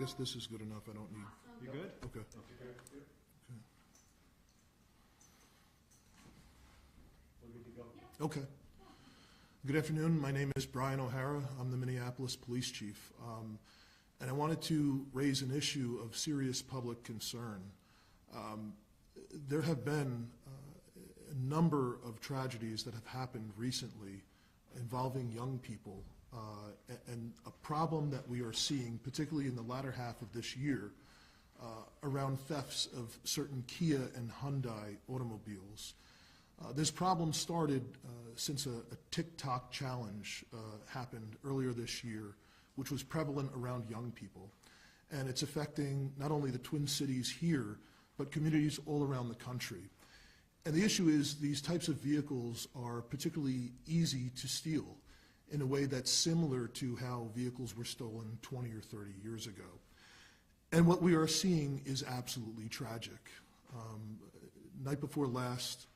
guess this is good enough. I don't need. You good? Okay. Okay. We're good to go. Okay. Good afternoon. My name is Brian O'Hara. I'm the Minneapolis Police Chief. And I wanted to raise an issue of serious public concern. There have been a number of tragedies that have happened recently involving young people, and a problem that we are seeing, particularly in the latter half of this year, around thefts of certain Kia and Hyundai automobiles. This problem started since a TikTok challenge happened earlier this year, which was prevalent around young people. And it's affecting not only the Twin Cities here, but communities all around the country. And the issue is these types of vehicles are particularly easy to steal in a way that's similar to how vehicles were stolen 20 or 30 years ago. And what we are seeing is absolutely tragic. Night before last,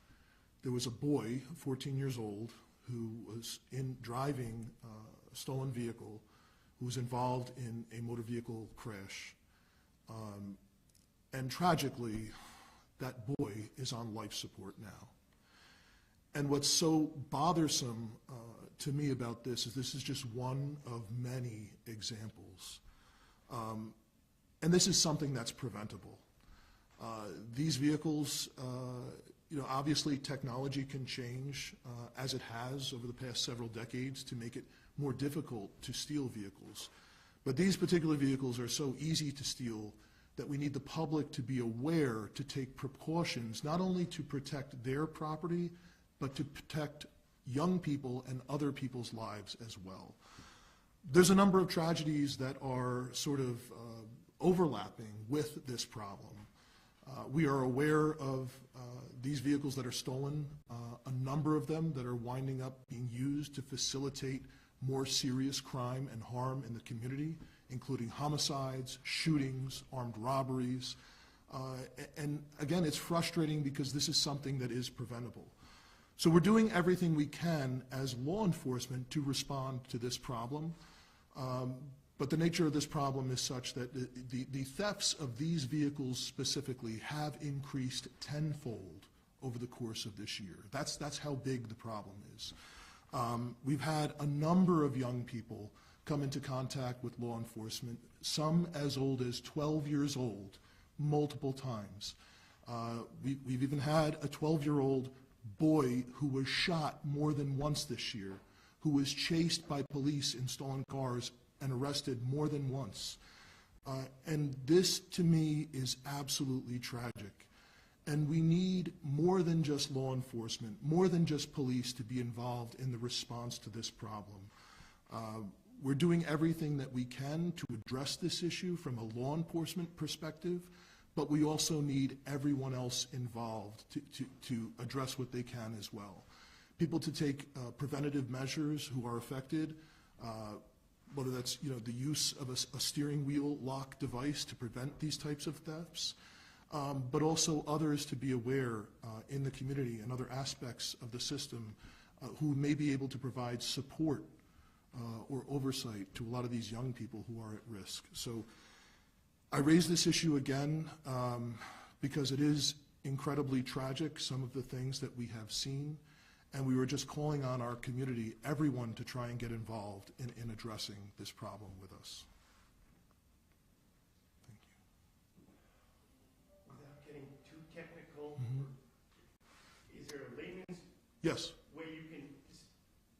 there was a boy, 14 years old, who was driving a stolen vehicle, who was involved in a motor vehicle crash. And tragically, that boy is on life support now. And what's so bothersome to me about this is just one of many examples. And this is something that's preventable. These vehicles, obviously technology can change as it has over the past several decades to make it more difficult to steal vehicles. But these particular vehicles are so easy to steal that we need the public to be aware to take precautions, not only to protect their property, but to protect young people and other people's lives as well. There's a number of tragedies that are sort of overlapping with this problem. We are aware of these vehicles that are stolen, a number of them that are winding up being used to facilitate more serious crime and harm in the community, including homicides, shootings, armed robberies. And again, it's frustrating because this is something that is preventable. So we're doing everything we can as law enforcement to respond to this problem. But the nature of this problem is such that the thefts of these vehicles specifically have increased tenfold over the course of this year. That's how big the problem is. We've had a number of young people come into contact with law enforcement, some as old as 12 years old, multiple times. We've even had a 12-year-old boy who was shot more than once this year, who was chased by police in stolen cars and arrested more than once. And this, to me, is absolutely tragic. And we need more than just law enforcement, more than just police to be involved in the response to this problem. We're doing everything that we can to address this issue from a law enforcement perspective, but we also need everyone else involved to address what they can as well. People to take preventative measures who are affected, whether that's the use of a steering wheel lock device to prevent these types of thefts, but also others to be aware in the community and other aspects of the system who may be able to provide support or oversight to a lot of these young people who are at risk. So I raise this issue again because it is incredibly tragic, some of the things that we have seen, and we were just calling on our community, everyone, to try and get involved in addressing this problem with us. Thank you. Without getting too technical, is there a layman's Yes. way you can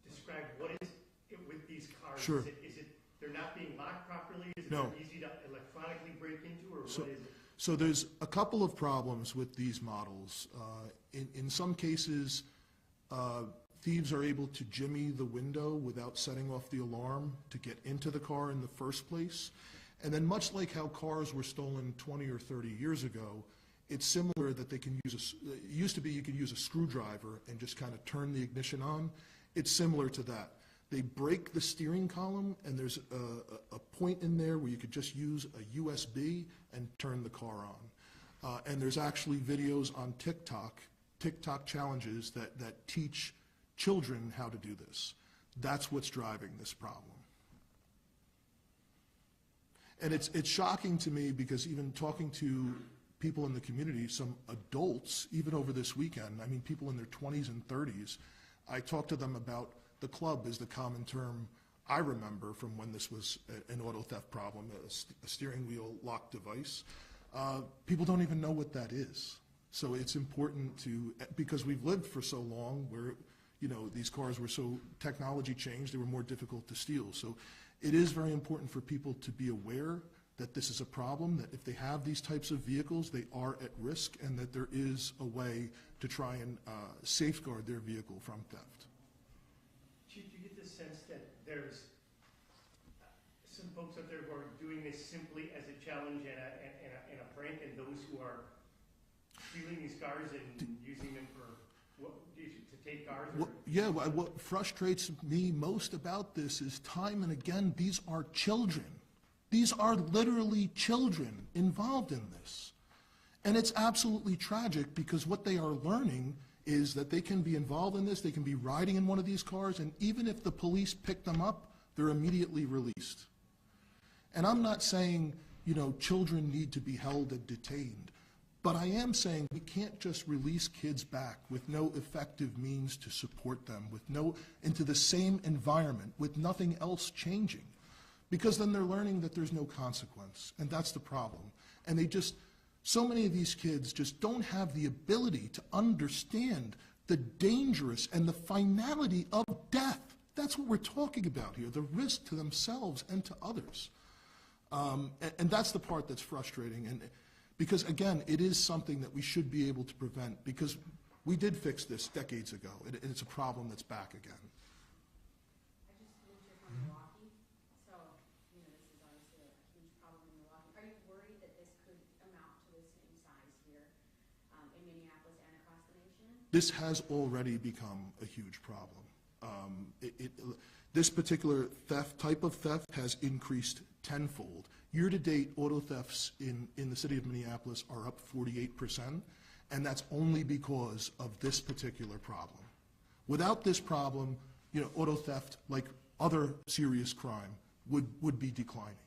describe what is it with these cars? Sure. Is it they're not being locked properly? Is it No. they're easy to electronically break into, or what is it? So there's a couple of problems with these models. In some cases, thieves are able to jimmy the window without setting off the alarm to get into the car in the first place. And then much like how cars were stolen 20 or 30 years ago, it's similar that they can use it used to be you could use a screwdriver and just kind of turn the ignition on. It's similar to that. They break the steering column, and there's a point in there where you could just use a USB and turn the car on. And there's actually videos on TikTok challenges that teach children how to do this. That's what's driving this problem. And it's shocking to me because even talking to people in the community, some adults, even over this weekend, I mean, people in their 20s and 30s, I talked to them about the club is the common term I remember from when this was an auto theft problem, a steering wheel lock device. People don't even know what that is. So it's important to, because we've lived for so long where, you know, these cars were so technology changed, they were more difficult to steal. So it is very important for people to be aware that this is a problem, that if they have these types of vehicles, they are at risk, and that there is a way to try and safeguard their vehicle from theft. Chief, do you get the sense that there's some folks out there who are doing this simply as a challenge and a prank, and those who are stealing these cars and using them for what, to take cars? Well, yeah, what frustrates me most about this is time and again, these are children. These are literally children involved in this. And it's absolutely tragic because what they are learning is that they can be involved in this, they can be riding in one of these cars, and even if the police pick them up, they're immediately released. And I'm not saying, you know, children need to be held and detained, but I am saying we can't just release kids back with no effective means to support them, into the same environment, with nothing else changing. Because then they're learning that there's no consequence, and that's the problem. And so many of these kids just don't have the ability to understand the dangerous and the finality of death. That's what we're talking about here, the risk to themselves and to others. And that's the part that's frustrating. And because, again, it is something that we should be able to prevent, because we did fix this decades ago, and it's a problem that's back again. I just moved here from Milwaukee, so, you know, this is obviously a huge problem in Milwaukee. Are you worried that this could amount to the same size here in Minneapolis and across the nation? This has already become a huge problem. This particular type of theft has increased tenfold. Year-to-date, auto thefts in the city of Minneapolis are up 48%, and that's only because of this particular problem. Without this problem, you know, auto theft, like other serious crime, would be declining.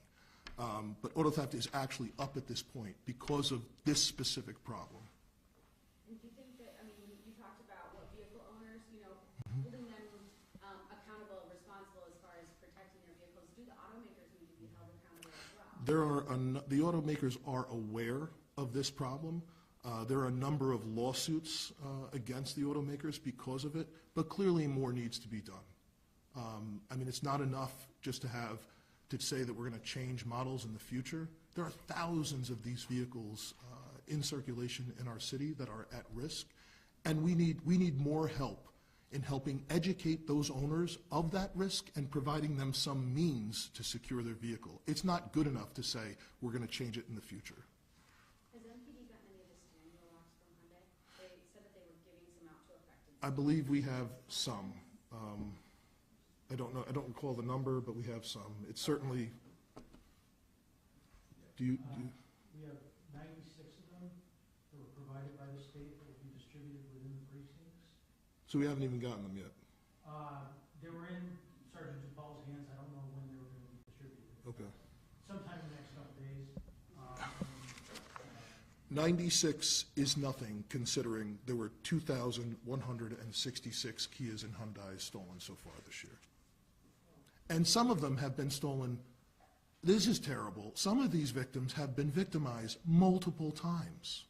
But auto theft is actually up at this point because of this specific problem. And do you think that, I mean, you talked about what vehicle owners, you know, holding them accountable, responsible as far as protecting their vehicles. Do the automakers need to be held accountable as well? The automakers are aware of this problem. There are a number of lawsuits against the automakers because of it, but clearly more needs to be done. I mean, it's not enough just to say that we're going to change models in the future. There are thousands of these vehicles in circulation in our city that are at risk, and we need more help in helping educate those owners of that risk and providing them some means to secure their vehicle. It's not good enough to say we're going to change it in the future. Has MPD gotten any of the steering wheel locks from Hyundai? They said that they were giving some out to affected. I believe we have some. I don't know. I don't recall the number, but we have some. It's certainly. We have 96 of them that were provided by the state that will be distributed within the precincts. So we haven't even gotten them yet. They were in Sergeant DePaul's hands. I don't know when they were going to be distributed. Okay. Sometime in the next couple of days. 96 is nothing, considering there were 2,166 Kias and Hyundais stolen so far this year. And some of them have been stolen. This is terrible. Some of these victims have been victimized multiple times.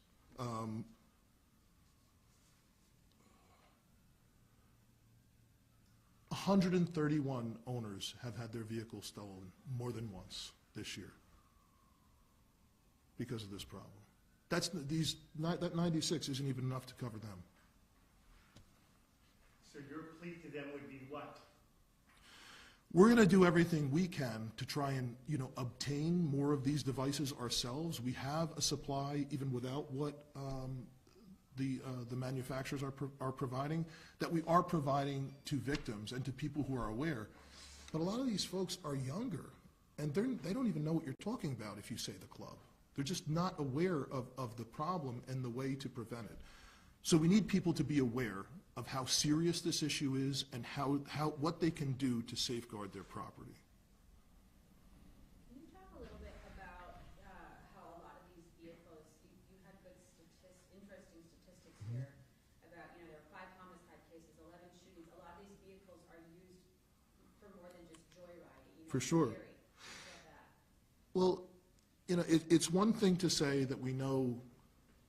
131 owners have had their vehicles stolen more than once this year because of this problem. That 96 isn't even enough to cover them. So your plea to them would be what? We're going to do everything we can to try and, you know, obtain more of these devices ourselves. We have a supply, even without what the manufacturers are providing, that we are providing to victims and to people who are aware. But a lot of these folks are younger, and they don't even know what you're talking about if you say the club. They're just not aware of the problem and the way to prevent it. So we need people to be aware of how serious this issue is and what they can do to safeguard their property. Can you talk a little bit cases, 11 shootings. A lot of these vehicles are used for more than just joyriding. You know, For sure. scary. Get that. Well, it's one thing to say that we know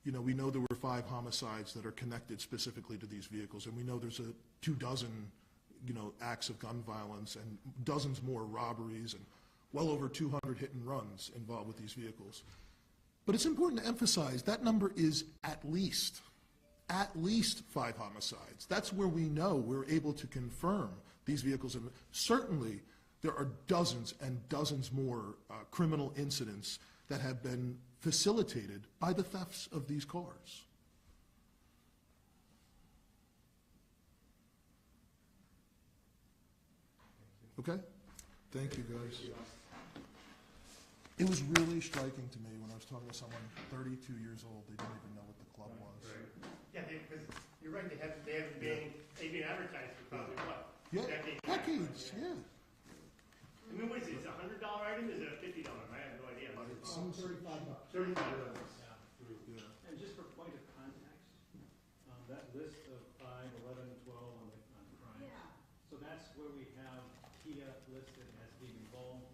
there were 5 homicides that are connected specifically to these vehicles, and we know there's 24, acts of gun violence and dozens more robberies and well over 200 hit and runs involved with these vehicles. But it's important to emphasize that number is at least 5 homicides. That's where we know we're able to confirm these vehicles. And certainly, there are dozens and dozens more criminal incidents that have been facilitated by the thefts of these cars. Okay? Thank you, guys. It was really striking to me when I was talking to someone 32 years old, they didn't even know what the club was. Right. Yeah, because you're right, they've been advertised for probably what? Yeah, decades, Yeah. yeah. I mean, what is it, is it $100 item, is it a $50 item? I have no idea. It seems $35. $35. yeah. And just for point of context, that list of 5, 11, 12 on crimes. Yeah. So that's where we have Kia listed as being involved